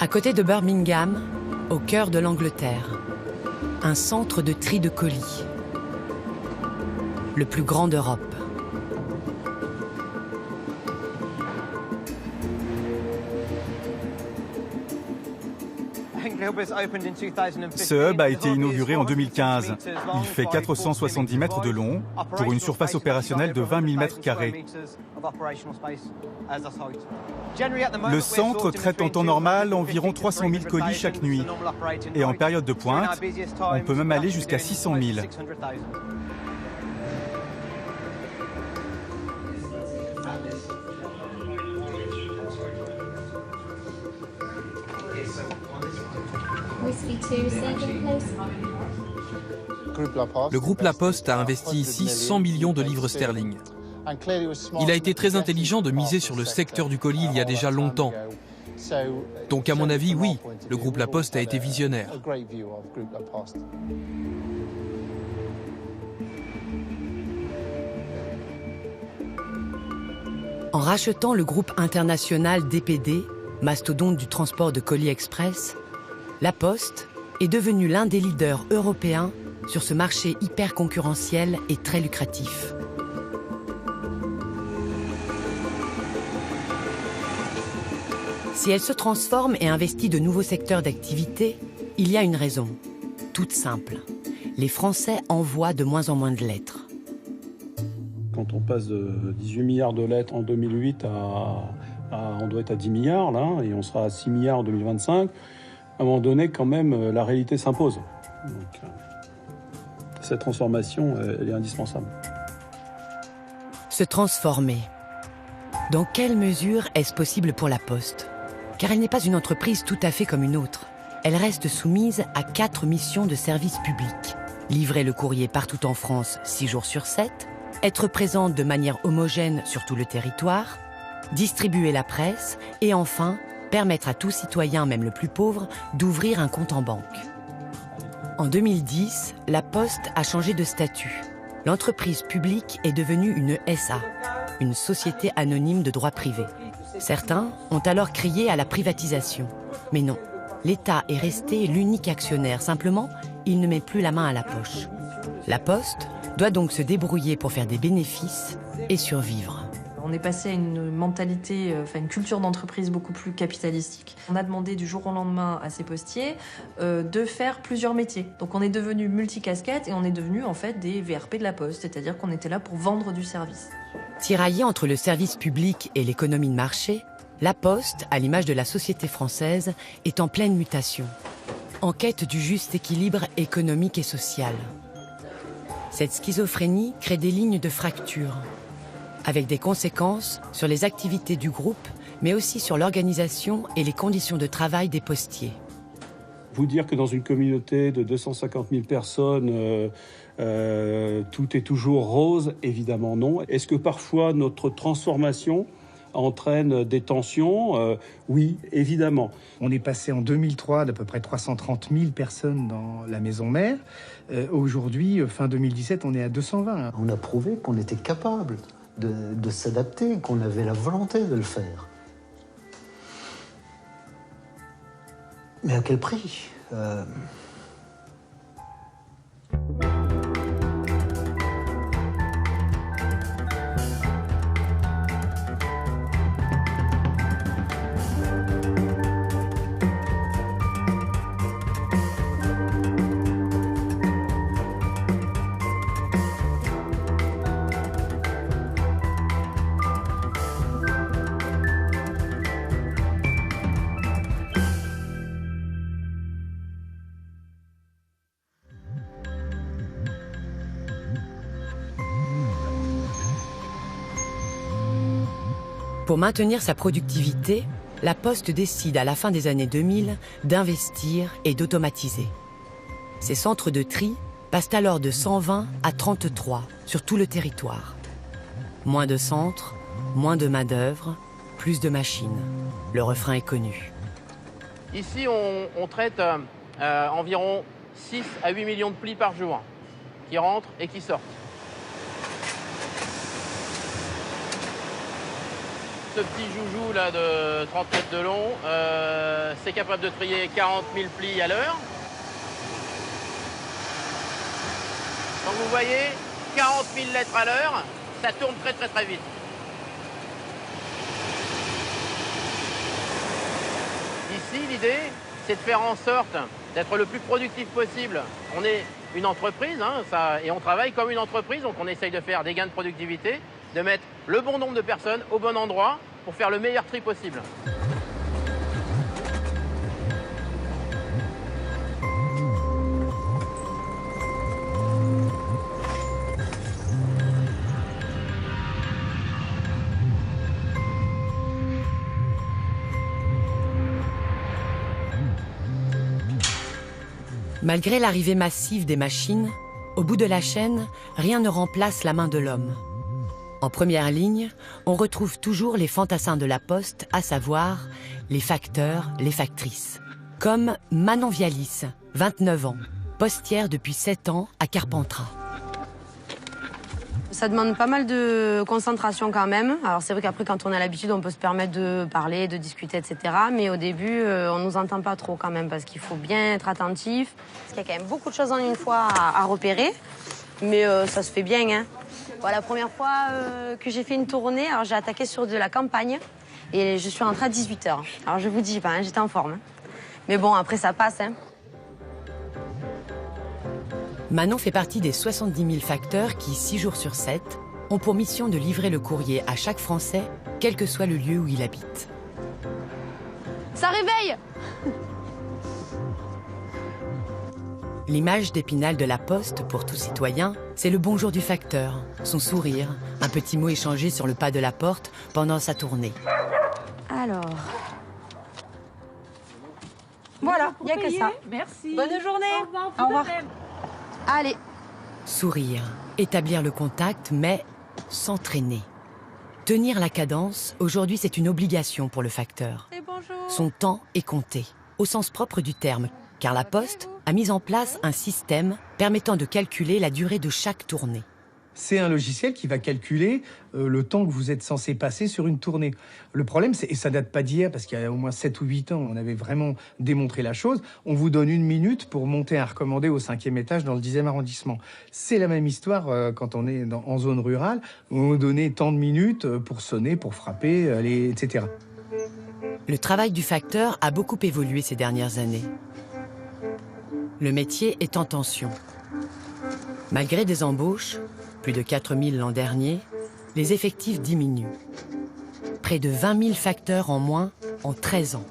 À côté de Birmingham, au cœur de l'Angleterre, un centre de tri de colis, le plus grand d'Europe. Ce hub a été inauguré en 2015. Il fait 470 mètres de long pour une surface opérationnelle de 20 000 mètres carrés. Le centre traite en temps normal environ 300 000 colis chaque nuit. Et en période de pointe, on peut même aller jusqu'à 600 000. Le groupe La Poste a investi ici 100 millions de livres sterling. Il a été très intelligent de miser sur le secteur du colis il y a déjà longtemps. Donc à mon avis, oui, le groupe La Poste a été visionnaire. En rachetant le groupe international DPD, mastodonte du transport de colis express, La Poste est devenue l'un des leaders européens sur ce marché hyper concurrentiel et très lucratif. Si elle se transforme et investit de nouveaux secteurs d'activité, il y a une raison, toute simple. Les Français envoient de moins en moins de lettres. Quand on passe de 18 milliards de lettres en 2008 on doit être à 10 milliards là, et on sera à 6 milliards en 2025, à un moment donné, quand même, la réalité s'impose. Donc, cette transformation, elle est indispensable. Se transformer. Dans quelle mesure est-ce possible pour La Poste ? Car elle n'est pas une entreprise tout à fait comme une autre. Elle reste soumise à 4 missions de service public. Livrer le courrier partout en France 6 jours sur 7, être présente de manière homogène sur tout le territoire, distribuer la presse et enfin, permettre à tout citoyen, même le plus pauvre, d'ouvrir un compte en banque. En 2010, La Poste a changé de statut. L'entreprise publique est devenue une SA, une société anonyme de droit privé. Certains ont alors crié à la privatisation. Mais non, l'État est resté l'unique actionnaire. Simplement, il ne met plus la main à la poche. La Poste doit donc se débrouiller pour faire des bénéfices et survivre. On est passé à une mentalité, une culture d'entreprise beaucoup plus capitalistique. On a demandé du jour au lendemain à ces postiers de faire plusieurs métiers. Donc on est devenu multicasquette et on est devenu en fait des VRP de la Poste, c'est-à-dire qu'on était là pour vendre du service. Tiraillée entre le service public et l'économie de marché, La Poste, à l'image de la société française, est en pleine mutation, en quête du juste équilibre économique et social. Cette schizophrénie crée des lignes de fracture, avec des conséquences sur les activités du groupe, mais aussi sur l'organisation et les conditions de travail des postiers. Vous dire que dans une communauté de 250 000 personnes, tout est toujours rose, évidemment non. Est-ce que parfois notre transformation entraîne des tensions ? Oui, évidemment. On est passé en 2003 d'à peu près 330 000 personnes dans la maison mère. Aujourd'hui, fin 2017, on est à 220. On a prouvé qu'on était capable de s'adapter, qu'on avait la volonté de le faire. Mais à quel prix ? Pour maintenir sa productivité, La Poste décide à la fin des années 2000 d'investir et d'automatiser. Ces centres de tri passent alors de 120 à 33 sur tout le territoire. Moins de centres, moins de main-d'œuvre, plus de machines. Le refrain est connu. Ici, on traite environ 6 à 8 millions de plis par jour qui rentrent et qui sortent. ce petit joujou là de 30 mètres de long, c'est capable de trier 40 000 plis à l'heure. Donc vous voyez, 40 000 lettres à l'heure, ça tourne très très très vite. Ici, l'idée, c'est de faire en sorte d'être le plus productif possible. On est une entreprise, et on travaille comme une entreprise, donc on essaye de faire des gains de productivité, de mettre le bon nombre de personnes au bon endroit pour faire le meilleur tri possible. Malgré l'arrivée massive des machines, au bout de la chaîne, rien ne remplace la main de l'homme. En première ligne, on retrouve toujours les fantassins de la poste, à savoir les facteurs, les factrices. Comme Manon Vialis, 29 ans, postière depuis 7 ans à Carpentras. Ça demande pas mal de concentration quand même. Alors c'est vrai qu'après quand on a l'habitude on peut se permettre de parler, de discuter, etc. Mais au début on nous entend pas trop quand même parce qu'il faut bien être attentif. Parce qu'il y a quand même beaucoup de choses en une fois à repérer. Mais ça se fait bien. Hein. Voilà, la première fois que j'ai fait une tournée, alors j'ai attaqué sur de la campagne et je suis rentrée à 18h. Alors je vous dis pas, j'étais en forme. Hein. Mais bon après ça passe. Hein. Manon fait partie des 70 000 facteurs qui, 6 jours sur 7, ont pour mission de livrer le courrier à chaque Français, quel que soit le lieu où il habite. Ça réveille! L'image d'Épinal de la Poste, pour tout citoyen, c'est le bonjour du facteur, son sourire, un petit mot échangé sur le pas de la porte pendant sa tournée. Alors... Voilà, il n'y a que ça. Merci. Bonne journée. Au revoir. Allez. Sourire, établir le contact, mais s'entraîner. Tenir la cadence, aujourd'hui c'est une obligation pour le facteur. Et bonjour. Son temps est compté, au sens propre du terme, car la Poste a mis en place un système permettant de calculer la durée de chaque tournée. C'est un logiciel qui va calculer le temps que vous êtes censé passer sur une tournée. Le problème, et ça date pas d'hier, parce qu'il y a au moins 7 ou 8 ans, on avait vraiment démontré la chose, on vous donne 1 minute pour monter un recommandé au 5e étage dans le 10e arrondissement. C'est la même histoire quand on est en zone rurale, où on vous donne tant de minutes pour sonner, pour frapper, etc. Le travail du facteur a beaucoup évolué ces dernières années. Le métier est en tension. Malgré des embauches, plus de 4000 l'an dernier, les effectifs diminuent. Près de 20 000 facteurs en moins en 13 ans.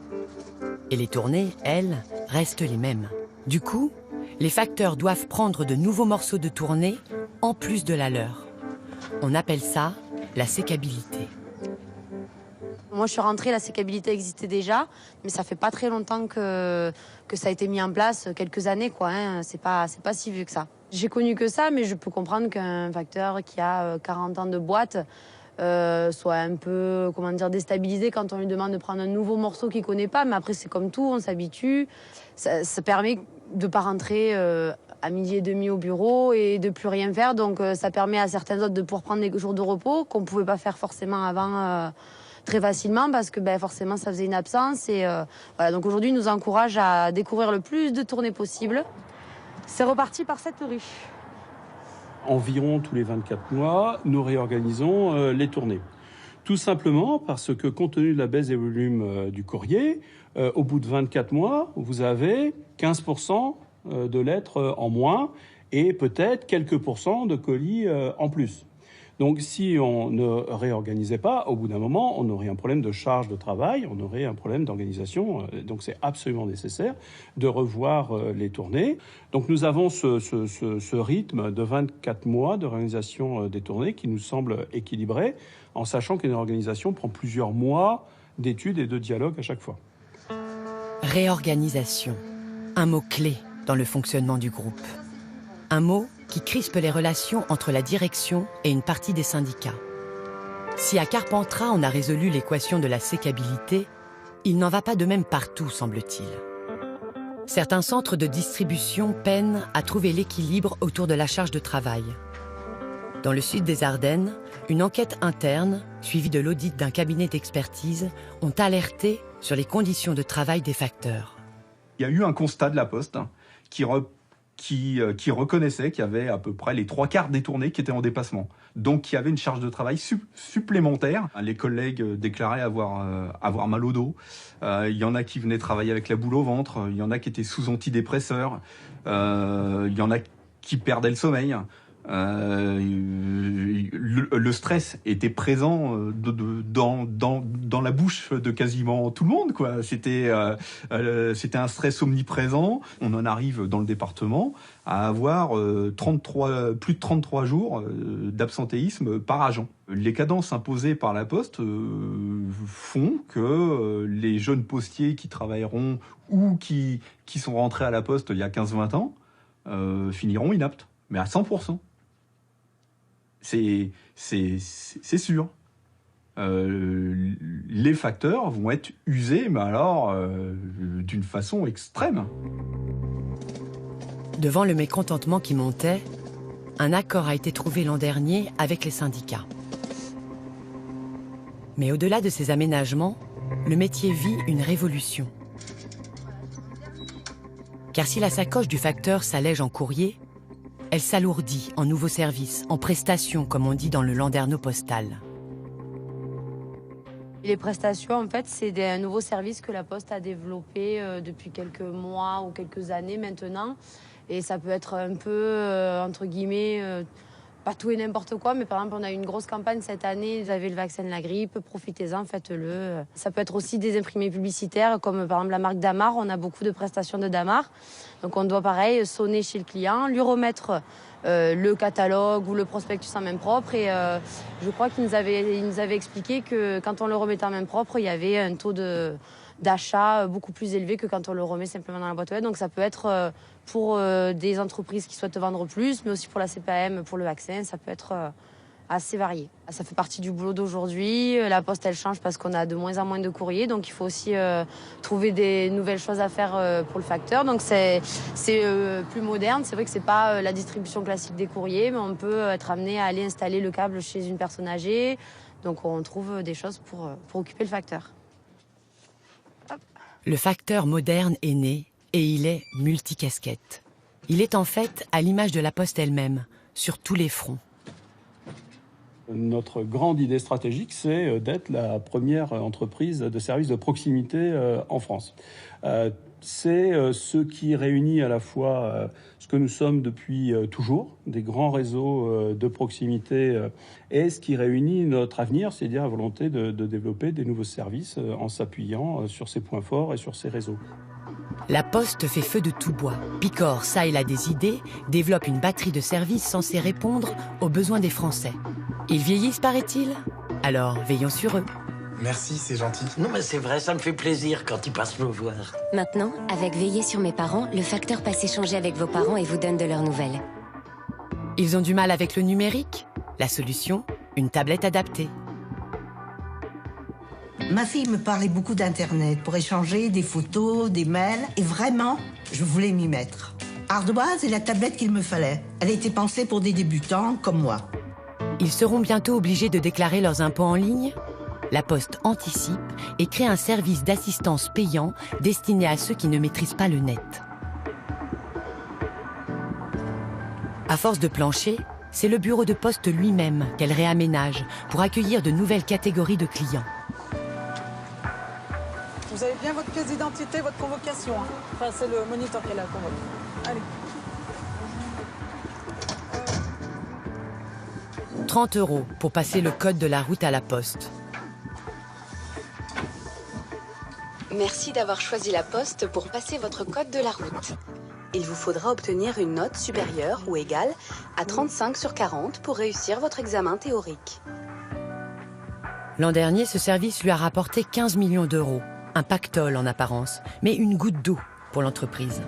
Et les tournées, elles, restent les mêmes. Du coup, les facteurs doivent prendre de nouveaux morceaux de tournée en plus de la leur. On appelle ça la sécabilité. Moi, je suis rentrée, la sécabilité existait déjà, mais ça fait pas très longtemps que ça a été mis en place, quelques années, quoi. Hein. C'est pas si vieux que ça. J'ai connu que ça, mais je peux comprendre qu'un facteur qui a 40 ans de boîte soit un peu, déstabilisé quand on lui demande de prendre un nouveau morceau qu'il connaît pas. Mais après, c'est comme tout, on s'habitue. Ça permet de pas rentrer à 12h30 au bureau et de plus rien faire. Donc, ça permet à certains autres de pouvoir prendre des jours de repos qu'on pouvait pas faire forcément avant. Très facilement parce que forcément ça faisait une absence et voilà, donc aujourd'hui ils nous encouragent à découvrir le plus de tournées possible. C'est reparti par cette rue. Environ tous les 24 mois, nous réorganisons les tournées. Tout simplement parce que compte tenu de la baisse des volumes du courrier, au bout de 24 mois, vous avez 15% de lettres en moins et peut-être quelques pourcents de colis en plus. Donc si on ne réorganisait pas, au bout d'un moment, on aurait un problème de charge de travail, on aurait un problème d'organisation. Donc c'est absolument nécessaire de revoir les tournées. Donc nous avons ce rythme de 24 mois de réorganisation des tournées qui nous semble équilibré, en sachant qu'une organisation prend plusieurs mois d'études et de dialogue à chaque fois. Réorganisation, un mot clé dans le fonctionnement du groupe. Un mot qui crispe les relations entre la direction et une partie des syndicats. Si à Carpentras on a résolu l'équation de la sécabilité, il n'en va pas de même partout, semble-t-il. Certains centres de distribution peinent à trouver l'équilibre autour de la charge de travail. Dans le sud des Ardennes, une enquête interne suivis de l'audit d'un cabinet d'expertise, ont alerté sur les conditions de travail des facteurs. Il y a eu un constat de la Poste qui reconnaissait qu'il y avait à peu près les 3/4 des tournées qui étaient en dépassement. Donc il y avait une charge de travail supplémentaire. Les collègues déclaraient avoir mal au dos. Il y en a qui venaient travailler avec la boule au ventre. Il y en a qui étaient sous antidépresseurs. Il y en a qui perdaient le sommeil. Le stress était présent dans la bouche de quasiment tout le monde, quoi. C'était un stress omniprésent. On en arrive dans le département à avoir plus de 33 jours d'absentéisme par agent. Les cadences imposées par la Poste font que les jeunes postiers qui travailleront ou qui sont rentrés à la Poste il y a 15-20 ans finiront inaptes, mais à 100%. C'est sûr. Les facteurs vont être usés, mais alors d'une façon extrême. Devant le mécontentement qui montait, un accord a été trouvé l'an dernier avec les syndicats. Mais au-delà de ces aménagements, le métier vit une révolution. Car si la sacoche du facteur s'allège en courrier, elle s'alourdit en nouveaux services, en prestations, comme on dit dans le landerneau postal. Les prestations, en fait, c'est un nouveau service que la Poste a développé depuis quelques mois ou quelques années maintenant. Et ça peut être un peu, entre guillemets, pas tout et n'importe quoi, mais par exemple, on a eu une grosse campagne cette année, vous avez le vaccin de la grippe, profitez-en, faites-le. Ça peut être aussi des imprimés publicitaires, comme par exemple la marque Damar, on a beaucoup de prestations de Damar. Donc on doit pareil, sonner chez le client, lui remettre le catalogue ou le prospectus en main propre. Et je crois qu'il nous avait expliqué que quand on le remettait en main propre, il y avait un taux d'achat beaucoup plus élevé que quand on le remet simplement dans la boîte aux lettres. Donc ça peut être pour des entreprises qui souhaitent vendre plus, mais aussi pour la CPAM, pour le vaccin, ça peut être assez varié. Ça fait partie du boulot d'aujourd'hui. La Poste, elle change parce qu'on a de moins en moins de courriers, donc il faut aussi trouver des nouvelles choses à faire pour le facteur. Donc c'est plus moderne. C'est vrai que c'est pas la distribution classique des courriers, mais on peut être amené à aller installer le câble chez une personne âgée. Donc on trouve des choses pour occuper le facteur. Hop. Le facteur moderne est né et il est multicasquette. Il est en fait à l'image de la Poste elle-même, sur tous les fronts. Notre grande idée stratégique, c'est d'être la première entreprise de services de proximité en France. C'est ce qui réunit à la fois ce que nous sommes depuis toujours, des grands réseaux de proximité, et ce qui réunit notre avenir, c'est-à-dire la volonté de développer des nouveaux services en s'appuyant sur ses points forts et sur ses réseaux. La Poste fait feu de tout bois, picore ça et là des idées, développe une batterie de services censés répondre aux besoins des Français. Ils vieillissent, paraît-il? Alors, veillons sur eux. Merci, c'est gentil. Non, mais c'est vrai, ça me fait plaisir quand ils passent me voir. Maintenant, avec Veiller sur mes parents, le facteur passe échanger avec vos parents et vous donne de leurs nouvelles. Ils ont du mal avec le numérique? La solution, une tablette adaptée. Ma fille me parlait beaucoup d'Internet pour échanger des photos, des mails, et vraiment, je voulais m'y mettre. Ardoise est la tablette qu'il me fallait. Elle était pensée pour des débutants comme moi. Ils seront bientôt obligés de déclarer leurs impôts en ligne? La Poste anticipe et crée un service d'assistance payant destiné à ceux qui ne maîtrisent pas le net. À force de plancher, c'est le bureau de poste lui-même qu'elle réaménage pour accueillir de nouvelles catégories de clients. Vous avez bien votre pièce d'identité, votre convocation. Enfin, c'est le moniteur qui est là, convoque. Allez. 30 € pour passer le code de la route à la Poste. Merci d'avoir choisi la Poste pour passer votre code de la route. Il vous faudra obtenir une note supérieure ou égale à 35 sur 40 pour réussir votre examen théorique. L'an dernier, ce service lui a rapporté 15 millions d'euros. Un pactole en apparence, mais une goutte d'eau pour l'entreprise.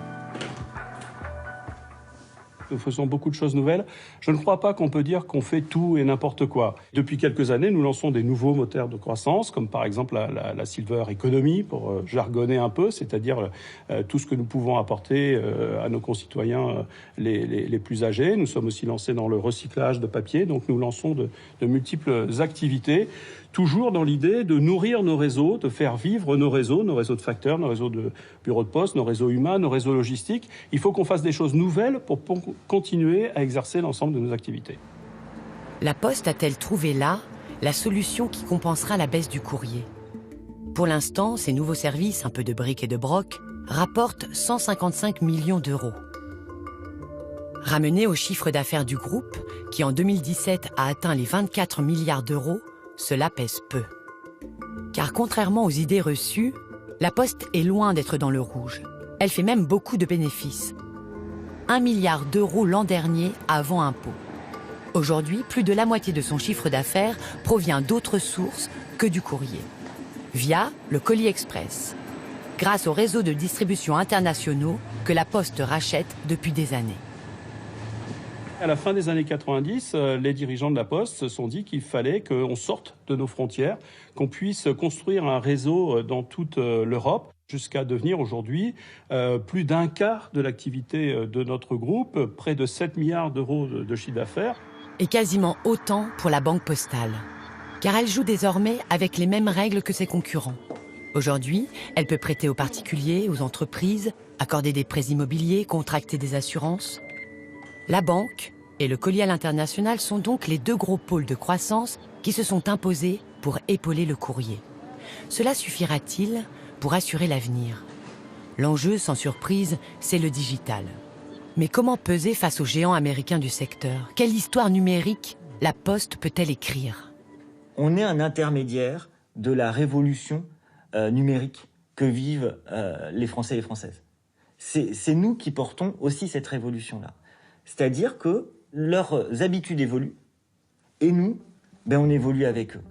Nous faisons beaucoup de choses nouvelles. Je ne crois pas qu'on peut dire qu'on fait tout et n'importe quoi. Depuis quelques années, nous lançons des nouveaux moteurs de croissance, comme par exemple la Silver Economy, pour jargonner un peu, c'est-à-dire tout ce que nous pouvons apporter à nos concitoyens les plus âgés. Nous sommes aussi lancés dans le recyclage de papier, donc nous lançons de multiples activités. toujours dans l'idée de nourrir nos réseaux, de faire vivre nos réseaux de facteurs, nos réseaux de bureaux de poste, nos réseaux humains, nos réseaux logistiques. Il faut qu'on fasse des choses nouvelles pour continuer à exercer l'ensemble de nos activités. La Poste a-t-elle trouvé là la solution qui compensera la baisse du courrier? Pour l'instant, ces nouveaux services, un peu de briques et de broc, rapportent 155 millions d'euros. Ramené au chiffre d'affaires du groupe, qui en 2017 a atteint les 24 milliards d'euros, cela pèse peu. Car contrairement aux idées reçues, la Poste est loin d'être dans le rouge. Elle fait même beaucoup de bénéfices. 1 milliard d'euros l'an dernier avant impôt. Aujourd'hui, plus de la moitié de son chiffre d'affaires provient d'autres sources que du courrier. Via le colis express, grâce aux réseaux de distribution internationaux que la Poste rachète depuis des années. À la fin des années 90, les dirigeants de la Poste se sont dit qu'il fallait qu'on sorte de nos frontières, qu'on puisse construire un réseau dans toute l'Europe, jusqu'à devenir aujourd'hui plus d'un quart de l'activité de notre groupe, près de 7 milliards d'euros de chiffre d'affaires. Et quasiment autant pour la Banque Postale, car elle joue désormais avec les mêmes règles que ses concurrents. Aujourd'hui, elle peut prêter aux particuliers, aux entreprises, accorder des prêts immobiliers, contracter des assurances. La banque et le colis à l'international sont donc les deux gros pôles de croissance qui se sont imposés pour épauler le courrier. Cela suffira-t-il pour assurer l'avenir? L'enjeu, sans surprise, c'est le digital. Mais comment peser face aux géants américains du secteur? Quelle histoire numérique la Poste peut-elle écrire? On est un intermédiaire de la révolution numérique que vivent les Français et les Françaises. C'est nous qui portons aussi cette révolution-là. C'est-à-dire que leurs habitudes évoluent et nous, on évolue avec eux.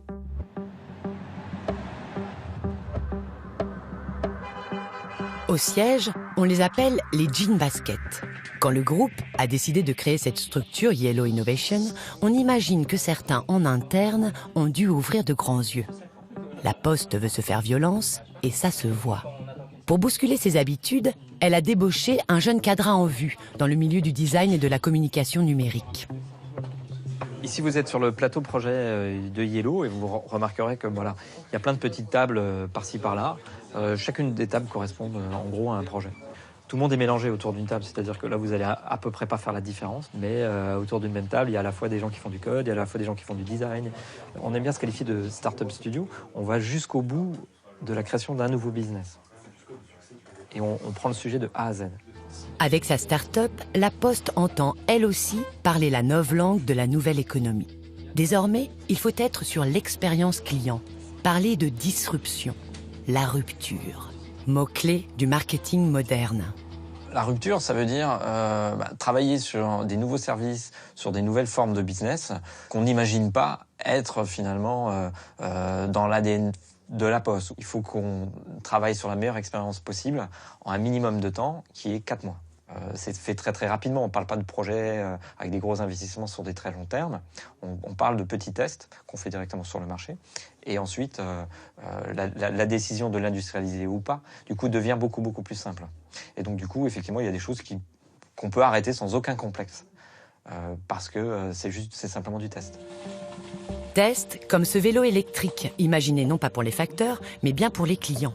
Au siège, on les appelle les jean baskets. Quand le groupe a décidé de créer cette structure Yellow Innovation, on imagine que certains en interne ont dû ouvrir de grands yeux. La Poste veut se faire violence et ça se voit. Pour bousculer ses habitudes, elle a débauché un jeune cadre en vue dans le milieu du design et de la communication numérique. Ici, vous êtes sur le plateau projet de Yellow et vous remarquerez que voilà, il y a plein de petites tables par-ci par-là. Chacune des tables correspond en gros à un projet. Tout le monde est mélangé autour d'une table, c'est-à-dire que là, vous allez à peu près pas faire la différence, mais autour d'une même table, il y a à la fois des gens qui font du code, il y a à la fois des gens qui font du design. On aime bien se qualifier de startup studio. On va jusqu'au bout de la création d'un nouveau business. Et on prend le sujet de A à Z. Avec sa start-up, la Poste entend, elle aussi, parler la novlangue de la nouvelle économie. Désormais, il faut être sur l'expérience client, parler de disruption, la rupture, mot-clé du marketing moderne. La rupture, ça veut dire travailler sur des nouveaux services, sur des nouvelles formes de business qu'on n'imagine pas être finalement dans l'ADN de la Poste. Il faut qu'on travaille sur la meilleure expérience possible en un minimum de temps qui est 4 mois. C'est fait très très rapidement. On ne parle pas de projets avec des gros investissements sur des très longs termes. On parle de petits tests qu'on fait directement sur le marché. Et ensuite, la décision de l'industrialiser ou pas, du coup, devient beaucoup plus simple. Et donc, du coup, effectivement, il y a des choses qu'on peut arrêter sans aucun complexe. Parce que c'est simplement du test. Test comme ce vélo électrique, imaginé non pas pour les facteurs, mais bien pour les clients.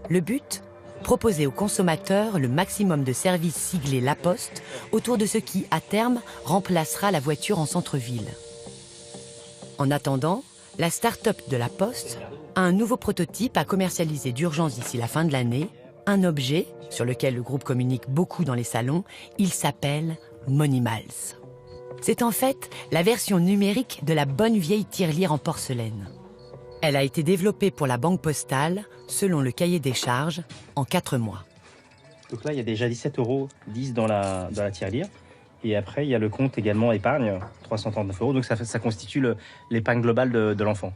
Le but ? Proposer aux consommateurs le maximum de services siglés La Poste autour de ce qui, à terme, remplacera la voiture en centre-ville. En attendant, la start-up de La Poste a un nouveau prototype à commercialiser d'urgence d'ici la fin de l'année, un objet sur lequel le groupe communique beaucoup dans les salons, il s'appelle Monimals. C'est en fait la version numérique de la bonne vieille tirelire en porcelaine. Elle a été développée pour la Banque Postale, selon le cahier des charges, en 4 mois. Donc là, il y a déjà 17,10 € dans la tirelire. Et après, il y a le compte également épargne, 339 €. Donc ça constitue l'épargne globale de l'enfant.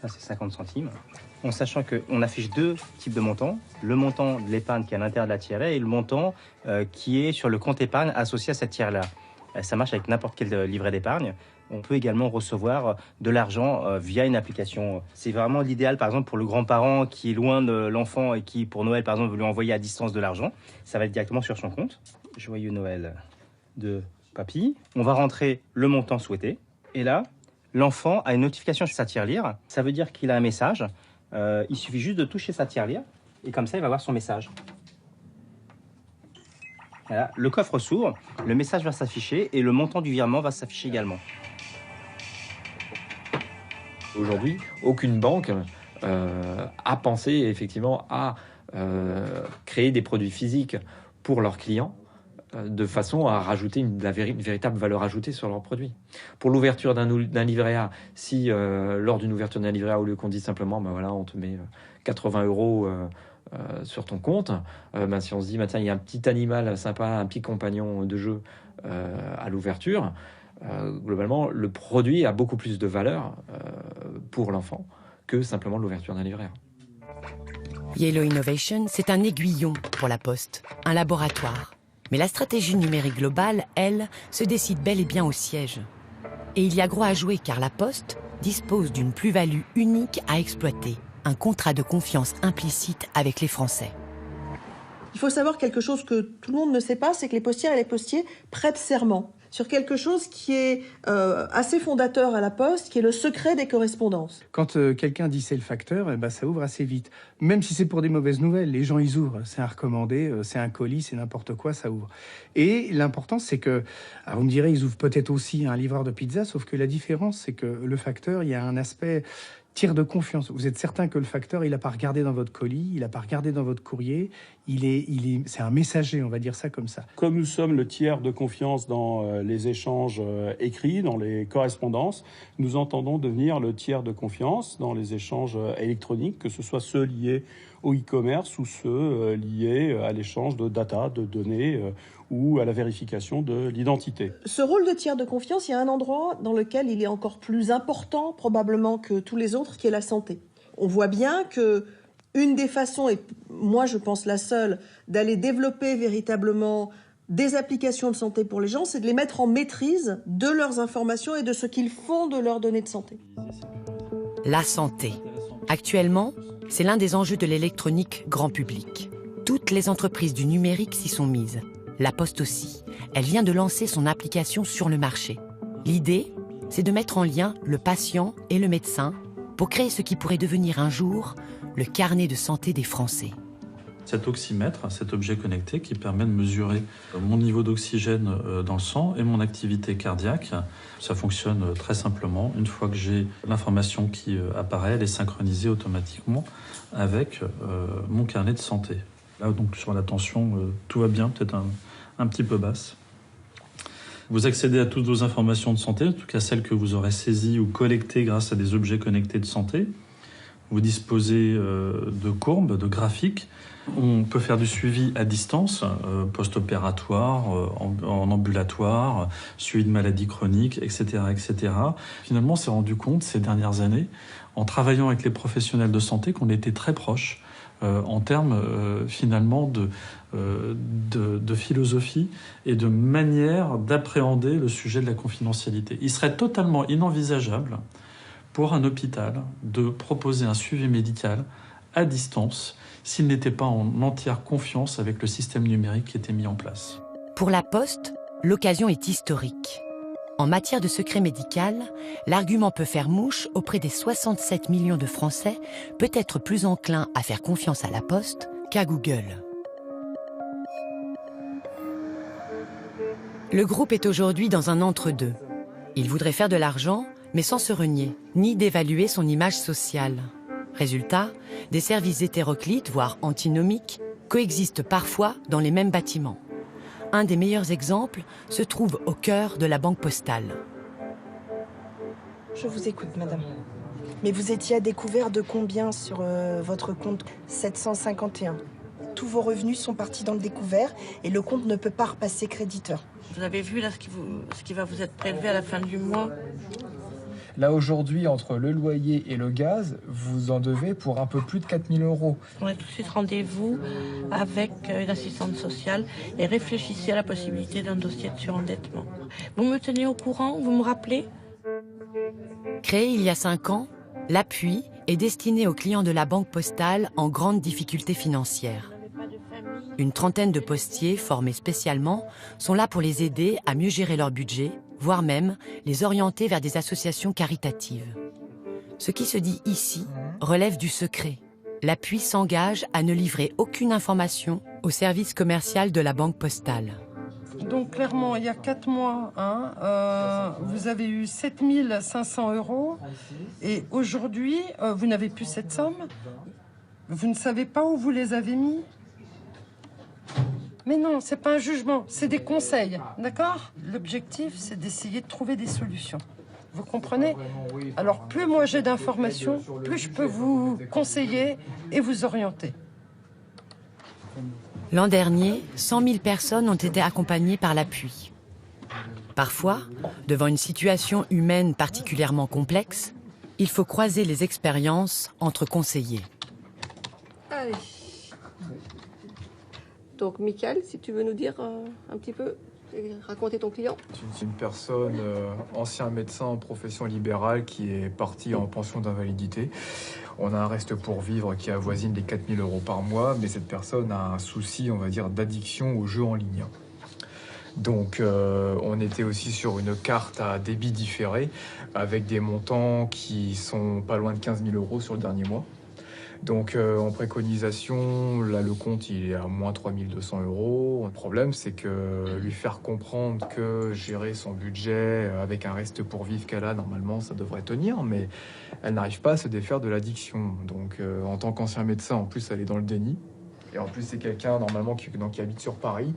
Ça, c'est 50 centimes. En sachant qu'on affiche 2 types de montants. Le montant de l'épargne qui est à l'intérieur de la tirelire et le montant qui est sur le compte épargne associé à cette tirelire. Ça marche avec n'importe quel livret d'épargne. On peut également recevoir de l'argent via une application. C'est vraiment l'idéal, par exemple, pour le grand-parent qui est loin de l'enfant et qui, pour Noël, par exemple, veut lui envoyer à distance de l'argent. Ça va être directement sur son compte. Joyeux Noël de papy. On va rentrer le montant souhaité. Et là, l'enfant a une notification sur sa tirelire. Ça veut dire qu'il a un message. Il suffit juste de toucher sa tirelire et comme ça, il va voir son message. Voilà, le coffre s'ouvre, le message va s'afficher et le montant du virement va s'afficher également. Aujourd'hui, aucune banque a pensé effectivement à créer des produits physiques pour leurs clients de façon à rajouter une véritable valeur ajoutée sur leurs produits. Pour l'ouverture d'un livret A, si lors d'une ouverture d'un livret A, au lieu qu'on dise simplement ben voilà, on te met 80 € sur ton compte, si on se dit tiens, il y a un petit animal sympa, un petit compagnon de jeu à l'ouverture, globalement le produit a beaucoup plus de valeur pour l'enfant que simplement l'ouverture d'un livret A. Yellow Innovation, c'est un aiguillon pour la Poste, un laboratoire. Mais la stratégie numérique globale, elle, se décide bel et bien au siège. Et il y a gros à jouer car la Poste dispose d'une plus-value unique à exploiter, un contrat de confiance implicite avec les Français. Il faut savoir quelque chose que tout le monde ne sait pas, c'est que les postières et les postiers prêtent serment sur quelque chose qui est assez fondateur à la Poste, qui est le secret des correspondances. Quand quelqu'un dit c'est le facteur, ça ouvre assez vite. Même si c'est pour des mauvaises nouvelles, les gens ils ouvrent. C'est un recommandé, c'est un colis, c'est n'importe quoi, ça ouvre. Et l'important c'est que, alors vous me direz, ils ouvrent peut-être aussi un livreur de pizza, sauf que la différence c'est que le facteur, il y a un aspect tiers de confiance. Vous êtes certain que le facteur, il n'a pas regardé dans votre colis, il n'a pas regardé dans votre courrier, c'est un messager, on va dire ça comme ça. Comme nous sommes le tiers de confiance dans les échanges écrits, dans les correspondances, nous entendons devenir le tiers de confiance dans les échanges électroniques, que ce soit ceux liés au e-commerce ou ceux liés à l'échange de data, de données ou à la vérification de l'identité. Ce rôle de tiers de confiance, il y a un endroit dans lequel il est encore plus important probablement que tous les autres, qui est la santé. On voit bien que une des façons, et moi je pense la seule, d'aller développer véritablement des applications de santé pour les gens, c'est de les mettre en maîtrise de leurs informations et de ce qu'ils font de leurs données de santé. La santé. Actuellement, c'est l'un des enjeux de l'électronique grand public. Toutes les entreprises du numérique s'y sont mises. La Poste aussi. Elle vient de lancer son application sur le marché. L'idée, c'est de mettre en lien le patient et le médecin pour créer ce qui pourrait devenir un jour le carnet de santé des Français. Cet oxymètre, cet objet connecté qui permet de mesurer mon niveau d'oxygène dans le sang et mon activité cardiaque, ça fonctionne très simplement. Une fois que j'ai l'information qui apparaît, elle est synchronisée automatiquement avec mon carnet de santé. Là, donc, sur la tension, tout va bien, peut-être un petit peu basse. Vous accédez à toutes vos informations de santé, en tout cas celles que vous aurez saisies ou collectées grâce à des objets connectés de santé. Vous disposez de courbes, de graphiques. On peut faire du suivi à distance, post-opératoire, en ambulatoire, suivi de maladies chroniques, etc., etc. Finalement, on s'est rendu compte ces dernières années, en travaillant avec les professionnels de santé, qu'on était très proches en termes finalement de philosophie et de manière d'appréhender le sujet de la confidentialité. Il serait totalement inenvisageable pour un hôpital de proposer un suivi médical à distance s'il n'était pas en entière confiance avec le système numérique qui était mis en place. Pour la Poste, l'occasion est historique. En matière de secret médical, l'argument peut faire mouche auprès des 67 millions de Français, peut-être plus enclins à faire confiance à la Poste qu'à Google. Le groupe est aujourd'hui dans un entre-deux. Il voudrait faire de l'argent, mais sans se renier, ni dévaluer son image sociale. Résultat, des services hétéroclites, voire antinomiques, coexistent parfois dans les mêmes bâtiments. Un des meilleurs exemples se trouve au cœur de la Banque Postale. Je vous écoute, madame. Mais vous étiez à découvert de combien sur votre compte? 751. Tous vos revenus sont partis dans le découvert et le compte ne peut pas repasser créditeur. Vous avez vu là ce qui va vous être prélevé à la fin du mois? Là, aujourd'hui, entre le loyer et le gaz, vous en devez pour un peu plus de 4 000 €. Prenez tout de suite rendez-vous avec une assistante sociale et réfléchissez à la possibilité d'un dossier de surendettement. Vous me tenez au courant? Vous me rappelez? Créé il y a 5 ans, l'appui est destiné aux clients de la Banque Postale en grande difficulté financière. Une trentaine de postiers formés spécialement sont là pour les aider à mieux gérer leur budget, voire même les orienter vers des associations caritatives. Ce qui se dit ici relève du secret. L'appui s'engage à ne livrer aucune information au service commercial de la Banque Postale. Donc clairement, il y a 4 mois, vous avez eu 7 500 € et aujourd'hui, vous n'avez plus cette somme. Vous ne savez pas où vous les avez mis. Mais non, c'est pas un jugement, c'est des conseils, d'accord? L'objectif, c'est d'essayer de trouver des solutions. Vous comprenez? Alors plus moi j'ai d'informations, plus je peux vous conseiller et vous orienter. L'an dernier, 100 000 personnes ont été accompagnées par l'appui. Parfois, devant une situation humaine particulièrement complexe, il faut croiser les expériences entre conseillers. Allez. Donc, Michael, si tu veux nous dire un petit peu, raconter ton client. C'est une personne, ancien médecin en profession libérale qui est parti en pension d'invalidité. On a un reste pour vivre qui avoisine les 4 000 € par mois, mais cette personne a un souci, on va dire, d'addiction aux jeux en ligne. Donc, on était aussi sur une carte à débit différé avec des montants qui sont pas loin de 15 000 € sur le dernier mois. Donc en préconisation, là le compte il est à moins 3 200 €. Le problème c'est que lui faire comprendre que gérer son budget avec un reste pour vivre qu'elle a, normalement ça devrait tenir, mais elle n'arrive pas à se défaire de l'addiction. Donc en tant qu'ancien médecin, en plus elle est dans le déni. Et en plus c'est quelqu'un normalement qui habite sur Paris,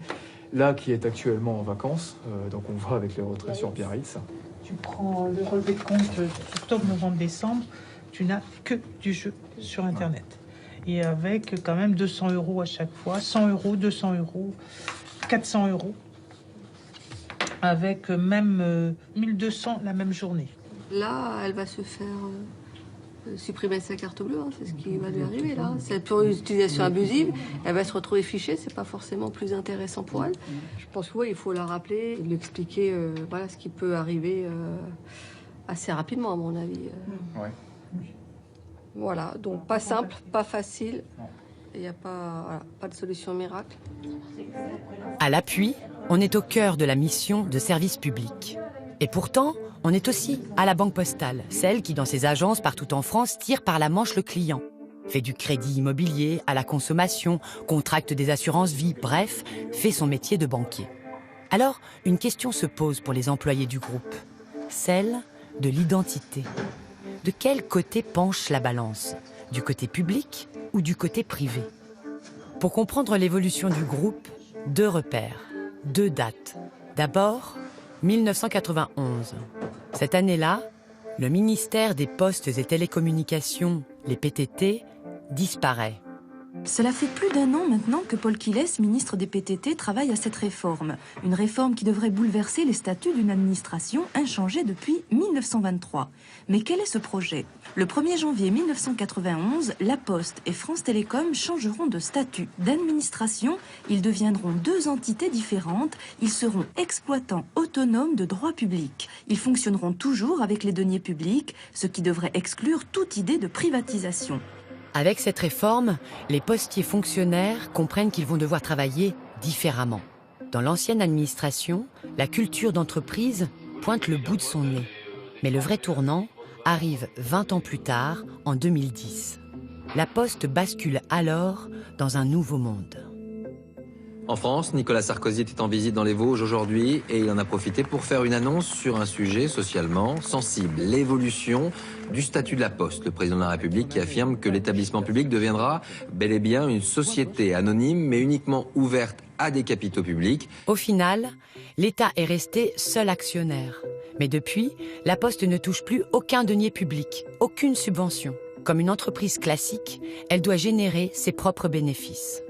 là qui est actuellement en vacances, donc on voit avec les retraits sur Biarritz. Tu prends le relevé de compte octobre, novembre, décembre, tu n'as que du jeu sur Internet. Et avec quand même 200 € à chaque fois, 100 €, 200 €, 400 €, avec même 1200 la même journée. Là, elle va se faire supprimer sa carte bleue, c'est ce qui va lui arriver là. C'est pour une utilisation abusive, elle va se retrouver fichée, c'est pas forcément plus intéressant pour elle. Je pense que il faut la rappeler, lui expliquer voilà, ce qui peut arriver assez rapidement à mon avis. Ouais. Voilà, donc pas simple, pas facile. Il n'y a pas de solution miracle. À l'appui, on est au cœur de la mission de service public. Et pourtant, on est aussi à la Banque Postale, celle qui, dans ses agences partout en France, tire par la manche le client. Fait du crédit immobilier à la consommation, contracte des assurances vie, bref, fait son métier de banquier. Alors, une question se pose pour les employés du groupe, celle de l'identité. De quel côté penche la balance? Du côté public ou du côté privé? Pour comprendre l'évolution du groupe, 2 repères, 2 dates. D'abord, 1991. Cette année-là, le ministère des Postes et Télécommunications, les PTT, disparaît. Cela fait plus d'1 an maintenant que Paul Quillès, ministre des PTT, travaille à cette réforme. Une réforme qui devrait bouleverser les statuts d'une administration inchangée depuis 1923. Mais quel est ce projet? Le 1er janvier 1991, La Poste et France Télécom changeront de statut. D'administration, ils deviendront 2 entités différentes. Ils seront exploitants autonomes de droit public. Ils fonctionneront toujours avec les deniers publics, ce qui devrait exclure toute idée de privatisation. Avec cette réforme, les postiers fonctionnaires comprennent qu'ils vont devoir travailler différemment. Dans l'ancienne administration, la culture d'entreprise pointe le bout de son nez. Mais le vrai tournant arrive 20 ans plus tard, en 2010. La Poste bascule alors dans un nouveau monde. En France, Nicolas Sarkozy était en visite dans les Vosges aujourd'hui et il en a profité pour faire une annonce sur un sujet socialement sensible, l'évolution du statut de la Poste. Le président de la République qui affirme que l'établissement public deviendra bel et bien une société anonyme mais uniquement ouverte à des capitaux publics. Au final, l'État est resté seul actionnaire. Mais depuis, la Poste ne touche plus aucun denier public, aucune subvention. Comme une entreprise classique, elle doit générer ses propres bénéfices.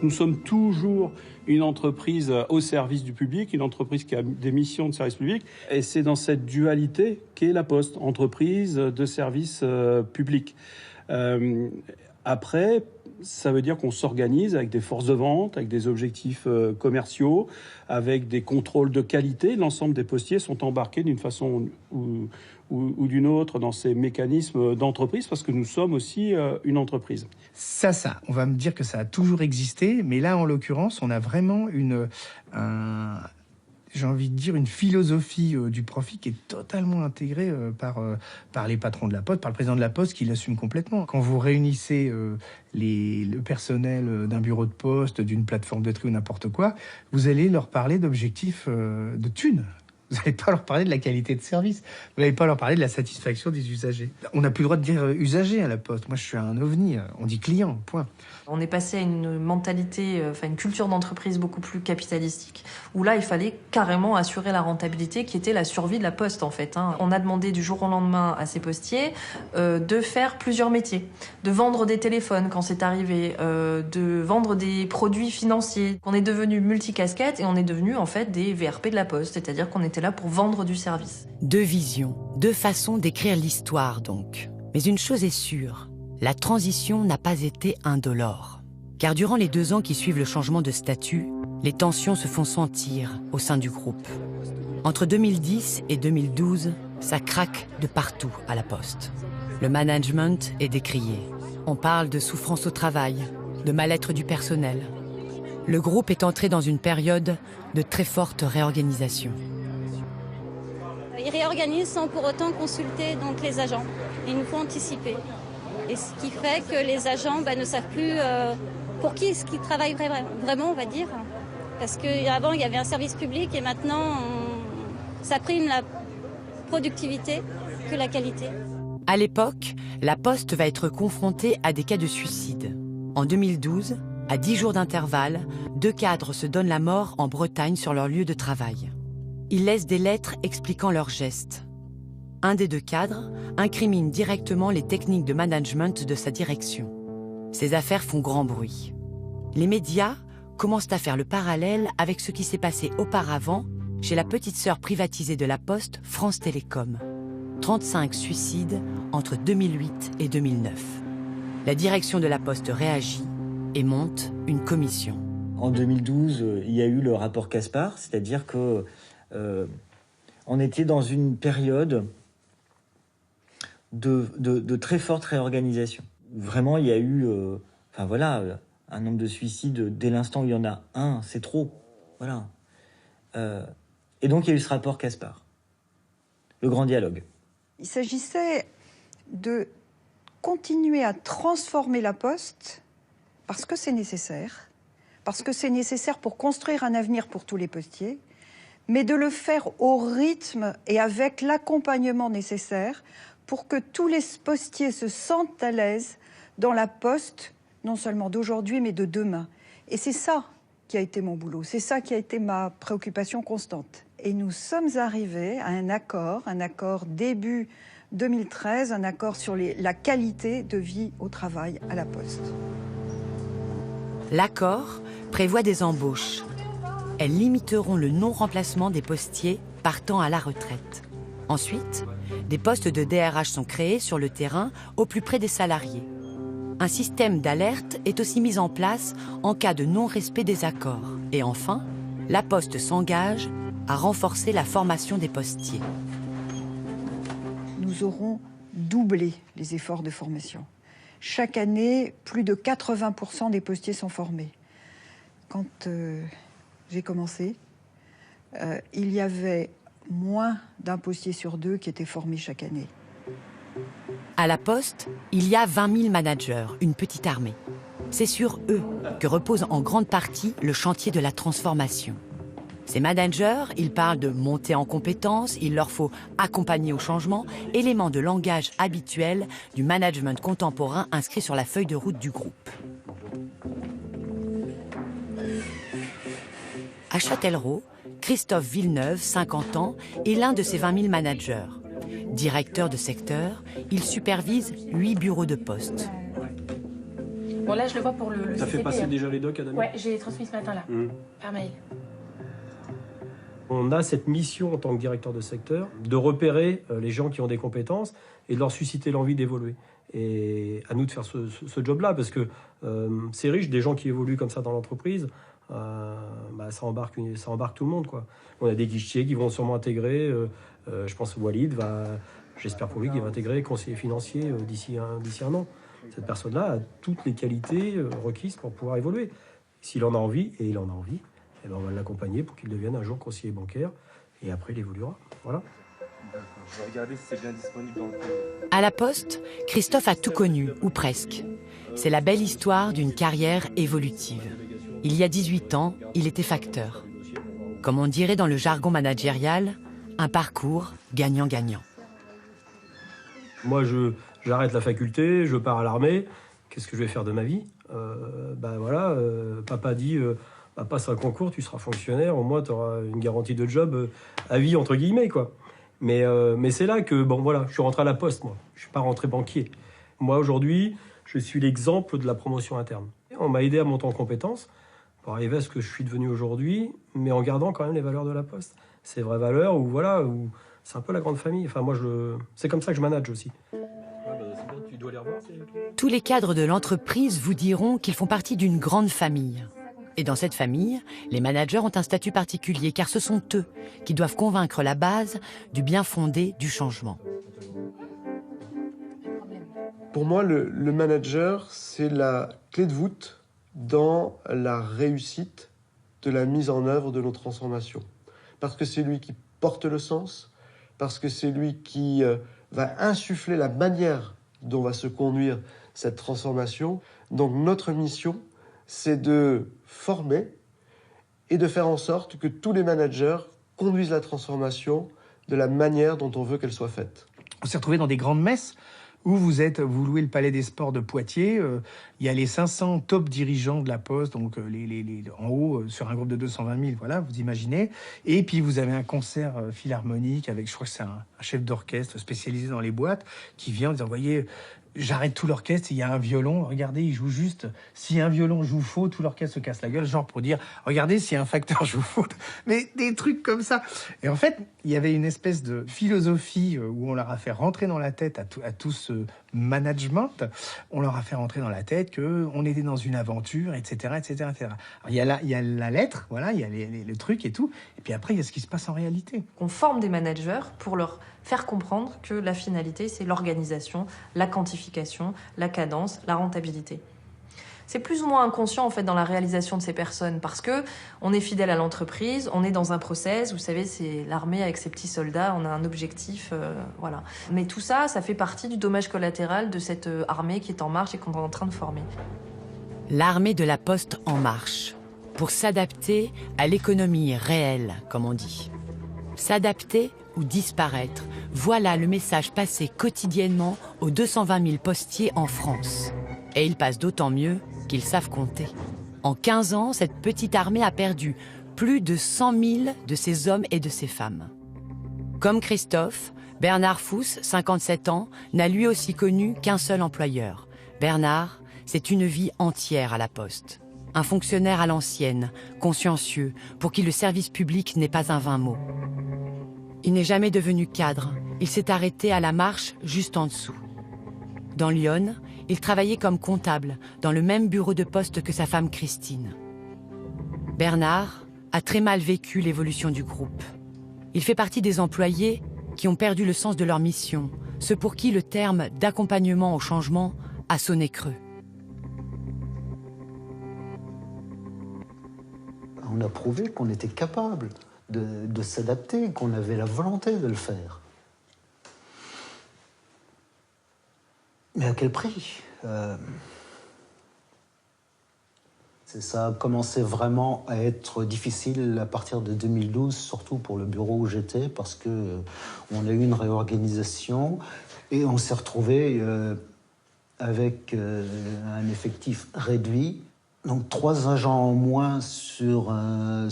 Nous sommes toujours une entreprise au service du public, une entreprise qui a des missions de service public. Et c'est dans cette dualité qu'est la Poste, entreprise de service public. Après, ça veut dire qu'on s'organise avec des forces de vente, avec des objectifs commerciaux, avec des contrôles de qualité. L'ensemble des postiers sont embarqués d'une façon ou d'une autre dans ces mécanismes d'entreprise, parce que nous sommes aussi une entreprise. Ça, on va me dire que ça a toujours existé, mais là, en l'occurrence, on a vraiment j'ai envie de dire, une philosophie du profit qui est totalement intégrée par les patrons de la Poste, par le président de la Poste qui l'assume complètement. Quand vous réunissez le personnel d'un bureau de poste, d'une plateforme de tri ou n'importe quoi, vous allez leur parler d'objectifs de thunes. Vous n'allez pas leur parler de la qualité de service. Vous n'allez pas leur parler de la satisfaction des usagers. On n'a plus le droit de dire usager à la Poste. Moi, je suis un ovni. On dit client, point. On est passé à une mentalité, une culture d'entreprise beaucoup plus capitalistique, où là, il fallait carrément assurer la rentabilité qui était la survie de la Poste, en fait. On a demandé du jour au lendemain à ces postiers de faire plusieurs métiers, de vendre des téléphones quand c'est arrivé, de vendre des produits financiers. On est devenu multicasquette et on est devenu, en fait, des VRP de la Poste, c'est-à-dire qu'on était là pour vendre du service. Deux visions, deux façons d'écrire l'histoire donc. Mais une chose est sûre, la transition n'a pas été indolore. Car durant les 2 ans qui suivent le changement de statut, les tensions se font sentir au sein du groupe. Entre 2010 et 2012, ça craque de partout à la Poste. Le management est décrié. On parle de souffrance au travail, de mal-être du personnel. Le groupe est entré dans une période de très forte réorganisation. Ils réorganisent sans pour autant consulter donc, les agents. Il nous faut anticiper. Et ce qui fait que les agents ne savent plus pour qui est-ce qu'ils travaillent vraiment, on va dire. Parce qu'avant, il y avait un service public et maintenant, ça prime la productivité que la qualité. À l'époque, la Poste va être confrontée à des cas de suicide. En 2012, à 10 jours d'intervalle, 2 cadres se donnent la mort en Bretagne sur leur lieu de travail. Ils laissent des lettres expliquant leurs gestes. Un des 2 cadres incrimine directement les techniques de management de sa direction. Ces affaires font grand bruit. Les médias commencent à faire le parallèle avec ce qui s'est passé auparavant chez la petite sœur privatisée de la Poste, France Télécom. 35 suicides entre 2008 et 2009. La direction de la Poste réagit et monte une commission. En 2012, il y a eu le rapport Caspar, c'est-à-dire que on était dans une période de très forte réorganisation. Vraiment, il y a eu un nombre de suicides dès l'instant où il y en a un, c'est trop. Voilà. Et donc, il y a eu ce rapport Caspar, le grand dialogue. Il s'agissait de continuer à transformer la Poste parce que c'est nécessaire pour construire un avenir pour tous les postiers, mais de le faire au rythme et avec l'accompagnement nécessaire pour que tous les postiers se sentent à l'aise dans la Poste, non seulement d'aujourd'hui, mais de demain. Et c'est ça qui a été mon boulot, c'est ça qui a été ma préoccupation constante. Et nous sommes arrivés à un accord début 2013, un accord sur la qualité de vie au travail à la Poste. L'accord prévoit des embauches. Elles limiteront le non-remplacement des postiers partant à la retraite. Ensuite, des postes de DRH sont créés sur le terrain au plus près des salariés. Un système d'alerte est aussi mis en place en cas de non-respect des accords. Et enfin, la Poste s'engage à renforcer la formation des postiers. Nous aurons doublé les efforts de formation. Chaque année, plus de 80% des postiers sont formés. Quand j'ai commencé, il y avait moins d'un postier sur 2 qui était formé chaque année. À la Poste, il y a 20 000 managers, une petite armée. C'est sur eux que repose en grande partie le chantier de la transformation. Ces managers, ils parlent de montée en compétences, il leur faut accompagner au changement, élément de langage habituel du management contemporain inscrit sur la feuille de route du groupe. À Châtellerault, Christophe Villeneuve, 50 ans, est l'un de ces 20 000 managers. Directeur de secteur, il supervise 8 bureaux de poste. Bon, là, je le vois pour le T'as fait CCP, passer déjà les docs à Damien ? Ouais, j'ai transmis ce matin-là, par mail. On a cette mission en tant que directeur de secteur de repérer les gens qui ont des compétences et de leur susciter l'envie d'évoluer. Et à nous de faire ce job-là, parce que c'est riche, des gens qui évoluent comme ça dans l'entreprise, ça embarque tout le monde, quoi. On a des guichetiers qui vont sûrement intégrer, je pense que Walid j'espère pour lui qu'il va intégrer conseiller financier d'ici un an. Cette personne-là a toutes les qualités requises pour pouvoir évoluer. S'il en a envie, et il en a envie, Et ben on va l'accompagner pour qu'il devienne un jour conseiller bancaire, et après il évoluera. Voilà. Je vais regarder si c'est bien disponible dans le coin. À la Poste, Christophe a tout connu, ou presque. C'est la belle histoire d'une carrière évolutive. Il y a 18 ans, il était facteur. Comme on dirait dans le jargon managérial, un parcours gagnant-gagnant. Moi, j'arrête la faculté, je pars à l'armée. Qu'est-ce que je vais faire de ma vie? Papa dit, passe un concours, tu seras fonctionnaire, au moins tu auras une garantie de job à vie, entre guillemets, quoi. Mais c'est là que, je suis rentré à la Poste, moi. Je ne suis pas rentré banquier. Moi, aujourd'hui, je suis l'exemple de la promotion interne. On m'a aidé à monter en compétences pour arriver à ce que je suis devenu aujourd'hui, mais en gardant quand même les valeurs de la Poste. Ces vraies valeurs où c'est un peu la grande famille. Enfin, moi, c'est comme ça que je manage aussi. Tu dois les revoir, Tous les cadres de l'entreprise vous diront qu'ils font partie d'une grande famille. Et dans cette famille, les managers ont un statut particulier, car ce sont eux qui doivent convaincre la base du bien fondé du changement. Pour moi, le manager, c'est la clé de voûte dans la réussite de la mise en œuvre de nos transformations. Parce que c'est lui qui porte le sens, parce que c'est lui qui va insuffler la manière dont va se conduire cette transformation. Donc notre mission, c'est de former et de faire en sorte que tous les managers conduisent la transformation de la manière dont on veut qu'elle soit faite. On s'est retrouvé dans des grandes messes où vous louez le Palais des Sports de Poitiers. Il y a les 500 top dirigeants de la Poste, donc en haut, sur un groupe de 220 000, voilà, vous imaginez. Et puis vous avez un concert philharmonique avec, je crois que c'est un chef d'orchestre spécialisé dans les boîtes, qui vient en disant, voyez, j'arrête tout l'orchestre, il y a un violon, regardez, il joue juste. Si un violon joue faux, tout l'orchestre se casse la gueule, genre pour dire, regardez, si un facteur joue faux. Mais des trucs comme ça. Et en fait, il y avait une espèce de philosophie où on leur a fait rentrer dans la tête à tout ce management, on leur a fait rentrer dans la tête qu'on était dans une aventure, etc., etc., etc. Alors, il y a la lettre, voilà, il y a les trucs et tout, et puis après, il y a ce qui se passe en réalité. On forme des managers pour leur faire comprendre que la finalité, c'est l'organisation, la quantification, la cadence, la rentabilité. C'est plus ou moins inconscient en fait dans la réalisation de ces personnes parce que on est fidèle à l'entreprise, on est dans un process, vous savez, c'est l'armée avec ses petits soldats, on a un objectif, voilà. Mais tout ça, ça fait partie du dommage collatéral de cette armée qui est en marche et qu'on est en train de former. L'armée de la Poste en marche, pour s'adapter à l'économie réelle, comme on dit. S'adapter ou disparaître, voilà le message passé quotidiennement aux 220 000 postiers en France. Et ils passent d'autant mieux qu'ils savent compter. En 15 ans, cette petite armée a perdu plus de 100 000 de ses hommes et de ses femmes. Comme Christophe, Bernard Fousse, 57 ans, n'a lui aussi connu qu'un seul employeur. Bernard, c'est une vie entière à la Poste. Un fonctionnaire à l'ancienne, consciencieux, pour qui le service public n'est pas un vain mot. Il n'est jamais devenu cadre. Il s'est arrêté à la marche juste en dessous. Dans Lyon, il travaillait comme comptable, dans le même bureau de poste que sa femme Christine. Bernard a très mal vécu l'évolution du groupe. Il fait partie des employés qui ont perdu le sens de leur mission, ceux pour qui le terme d'accompagnement au changement a sonné creux. On a prouvé qu'on était capable de s'adapter, qu'on avait la volonté de le faire. Mais à quel prix? Ça a commencé vraiment à être difficile à partir de 2012, surtout pour le bureau où j'étais, parce qu'on a eu une réorganisation et on s'est retrouvé avec un effectif réduit. Donc 3 agents en moins sur un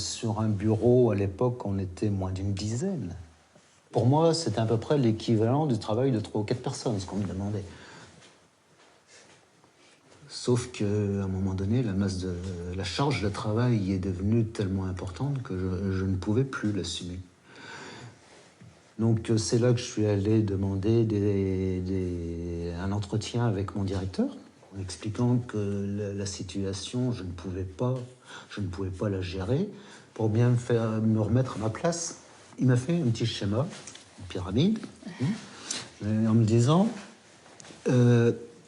bureau. À l'époque, on était moins d'une dizaine. Pour moi, c'était à peu près l'équivalent du travail de 3 ou 4 personnes, ce qu'on me demandait. Sauf qu'à un moment donné, la charge de travail est devenue tellement importante que je ne pouvais plus l'assumer. Donc c'est là que je suis allé demander un entretien avec mon directeur, en expliquant que la situation, je ne pouvais pas la gérer pour bien me remettre à ma place. Il m'a fait un petit schéma, une pyramide, en me disant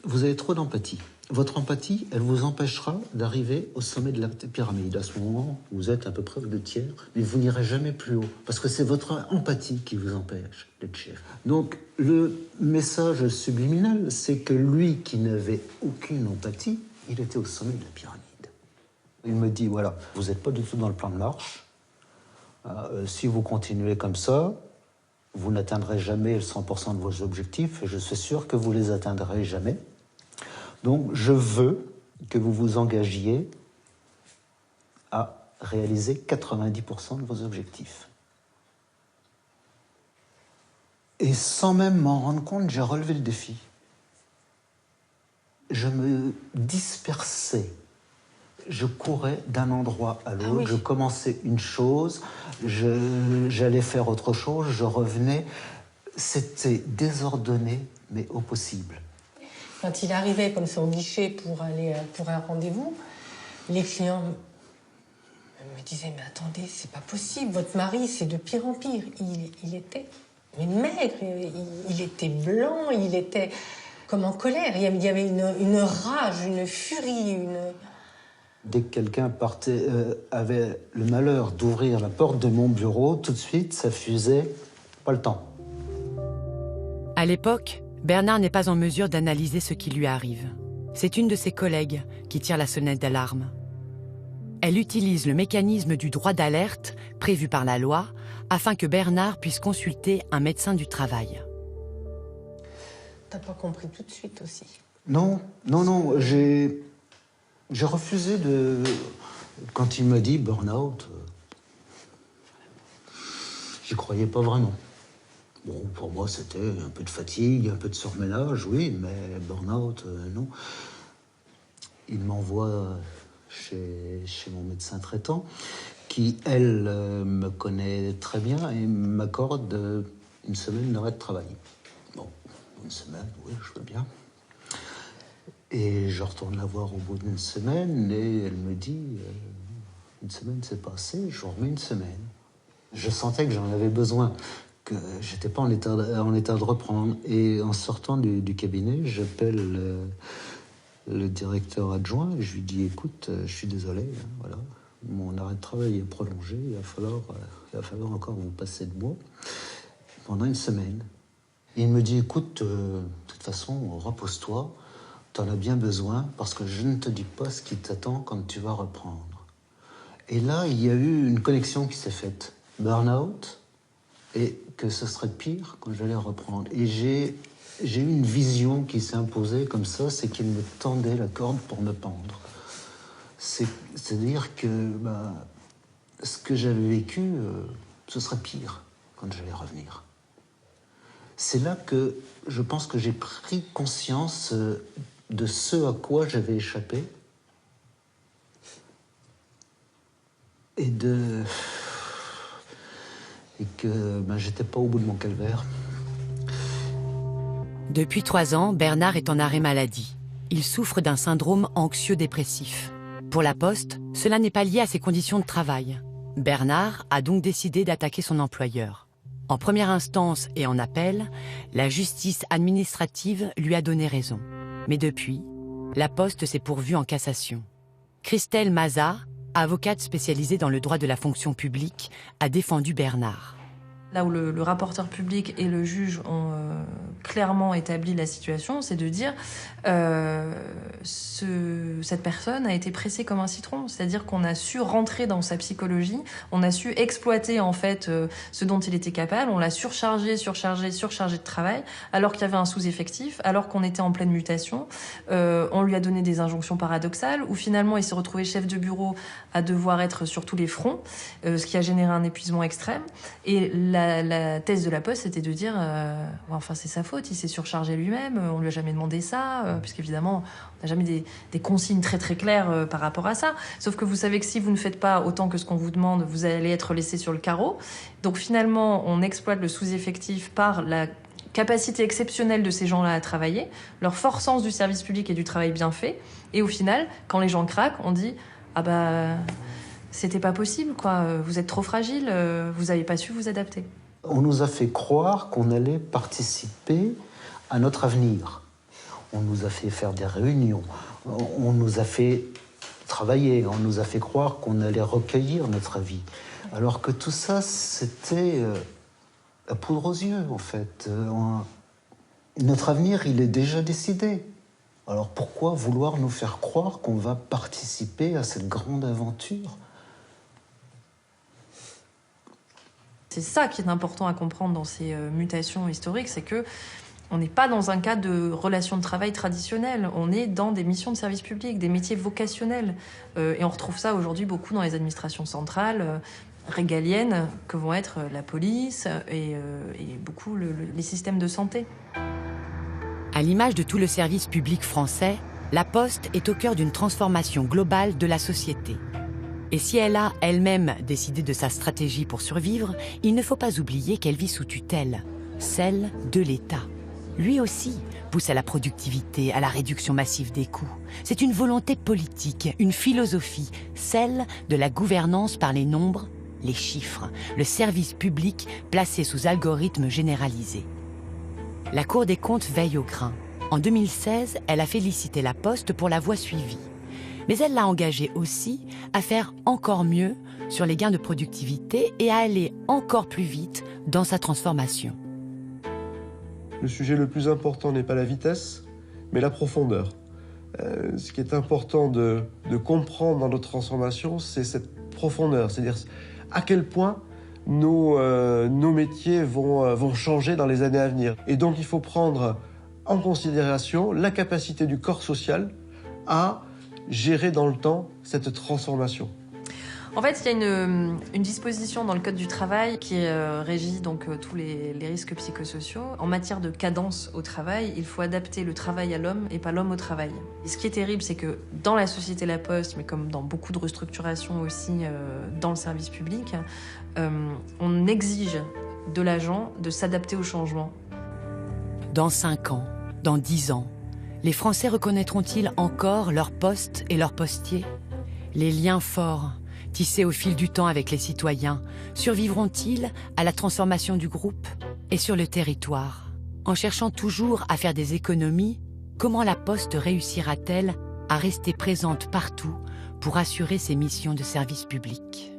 vous avez trop d'empathie. Votre empathie, elle vous empêchera d'arriver au sommet de la pyramide. À ce moment, vous êtes à peu près aux 2/3, mais vous n'irez jamais plus haut, parce que c'est votre empathie qui vous empêche d'être chef. Donc, le message subliminal, c'est que lui qui n'avait aucune empathie, il était au sommet de la pyramide. Il me dit, voilà, vous n'êtes pas du tout dans le plan de marche. Si vous continuez comme ça, vous n'atteindrez jamais 100% de vos objectifs, et je suis sûr que vous les atteindrez jamais. Donc, je veux que vous vous engagiez à réaliser 90% de vos objectifs. Et sans même m'en rendre compte, j'ai relevé le défi. Je me dispersais. Je courais d'un endroit à l'autre. Oui. Je commençais une chose, j'allais faire autre chose, je revenais. C'était désordonné, mais au possible. Quand il arrivait comme ça au guichet pour aller pour un rendez-vous, les clients me disaient « Mais attendez, c'est pas possible, votre mari, c'est de pire en pire. » Il était maigre, il était blanc, il était comme en colère. Il y avait une rage, une furie, Dès que quelqu'un partait, avait le malheur d'ouvrir la porte de mon bureau, tout de suite, ça fusait « Pas le temps ». À l'époque, Bernard n'est pas en mesure d'analyser ce qui lui arrive. C'est une de ses collègues qui tire la sonnette d'alarme. Elle utilise le mécanisme du droit d'alerte prévu par la loi afin que Bernard puisse consulter un médecin du travail. T'as pas compris tout de suite aussi? Non, j'ai refusé de... Quand il m'a dit burn-out, j'y croyais pas vraiment. Bon, pour moi, c'était un peu de fatigue, un peu de surménage, oui, mais burn-out, non. Il m'envoie chez mon médecin traitant, qui, elle, me connaît très bien et m'accorde une semaine d'arrêt de travail. Bon, une semaine, oui, je veux bien. Et je retourne la voir au bout d'une semaine et elle me dit une semaine c'est passé, je vous remets une semaine. Je sentais que j'en avais besoin, que j'étais pas en état de reprendre. Et en sortant du cabinet, j'appelle le directeur adjoint et je lui dis écoute, je suis désolé, hein, voilà, mon arrêt de travail est prolongé, il va falloir encore vous passer de moi pendant une semaine. Et il me dit écoute, de toute façon, repose-toi. T'en as bien besoin parce que je ne te dis pas ce qui t'attend quand tu vas reprendre. Et là, il y a eu une connexion qui s'est faite. Burn-out et que ce serait pire quand j'allais reprendre. Et j'ai eu une vision qui s'est imposée comme ça, c'est qu'il me tendait la corde pour me pendre. C'est-à-dire que ce que j'avais vécu, ce serait pire quand j'allais revenir. C'est là que je pense que j'ai pris conscience de ce à quoi j'avais échappé et que j'étais pas au bout de mon calvaire. Depuis 3 ans, Bernard est en arrêt maladie. Il souffre d'un syndrome anxieux-dépressif. Pour la Poste, cela n'est pas lié à ses conditions de travail. Bernard a donc décidé d'attaquer son employeur. En première instance et en appel, la justice administrative lui a donné raison. Mais depuis, la Poste s'est pourvue en cassation. Christelle Mazat, avocate spécialisée dans le droit de la fonction publique, a défendu Bernard. Là où le rapporteur public et le juge ont clairement établi la situation, c'est de dire cette personne a été pressée comme un citron. C'est-à-dire qu'on a su rentrer dans sa psychologie, on a su exploiter en fait ce dont il était capable, on l'a surchargé de travail, alors qu'il y avait un sous-effectif, alors qu'on était en pleine mutation. On lui a donné des injonctions paradoxales, où finalement il s'est retrouvé chef de bureau à devoir être sur tous les fronts, ce qui a généré un épuisement extrême. Et la thèse de la Poste, c'était de dire enfin c'est sa faute, il s'est surchargé lui-même, on lui a jamais demandé ça, puisqu'évidemment on n'a jamais des consignes très très claires par rapport à ça. Sauf que vous savez que si vous ne faites pas autant que ce qu'on vous demande, vous allez être laissé sur le carreau. Donc finalement, on exploite le sous-effectif par la capacité exceptionnelle de ces gens-là à travailler, leur fort sens du service public et du travail bien fait. Et au final, quand les gens craquent, on dit c'était pas possible, quoi. Vous êtes trop fragile, vous n'avez pas su vous adapter. On nous a fait croire qu'on allait participer à notre avenir. On nous a fait faire des réunions, on nous a fait travailler, on nous a fait croire qu'on allait recueillir notre avis. Alors que tout ça, c'était la poudre aux yeux, en fait. Notre avenir, il est déjà décidé. Alors pourquoi vouloir nous faire croire qu'on va participer à cette grande aventure ? C'est ça qui est important à comprendre dans ces mutations historiques, c'est que on n'est pas dans un cas de relation de travail traditionnelle, on est dans des missions de service public, des métiers vocationnels. Et on retrouve ça aujourd'hui beaucoup dans les administrations centrales, régaliennes, que vont être la police et beaucoup les systèmes de santé. À l'image de tout le service public français, la Poste est au cœur d'une transformation globale de la société. Et si elle a elle-même décidé de sa stratégie pour survivre, il ne faut pas oublier qu'elle vit sous tutelle, celle de l'État. Lui aussi pousse à la productivité, à la réduction massive des coûts. C'est une volonté politique, une philosophie, celle de la gouvernance par les nombres, les chiffres, le service public placé sous algorithme généralisé. La Cour des comptes veille au grain. En 2016, elle a félicité la Poste pour la voie suivie. Mais elle l'a engagée aussi à faire encore mieux sur les gains de productivité et à aller encore plus vite dans sa transformation. Le sujet le plus important n'est pas la vitesse, mais la profondeur. Ce qui est important de comprendre dans notre transformation, c'est cette profondeur, c'est-à-dire à quel point nos métiers vont changer dans les années à venir. Et donc il faut prendre en considération la capacité du corps social à gérer dans le temps cette transformation. En fait, il y a une disposition dans le Code du travail qui régit donc tous les risques psychosociaux. En matière de cadence au travail, il faut adapter le travail à l'homme et pas l'homme au travail. Et ce qui est terrible, c'est que dans la société La Poste, mais comme dans beaucoup de restructurations aussi dans le service public, on exige de l'agent de s'adapter au changement. Dans 5 ans, dans 10 ans, les Français reconnaîtront-ils encore leur poste et leurs postiers ? Les liens forts tissés au fil du temps avec les citoyens, survivront-ils à la transformation du groupe et sur le territoire? En cherchant toujours à faire des économies, comment la Poste réussira-t-elle à rester présente partout pour assurer ses missions de service public ?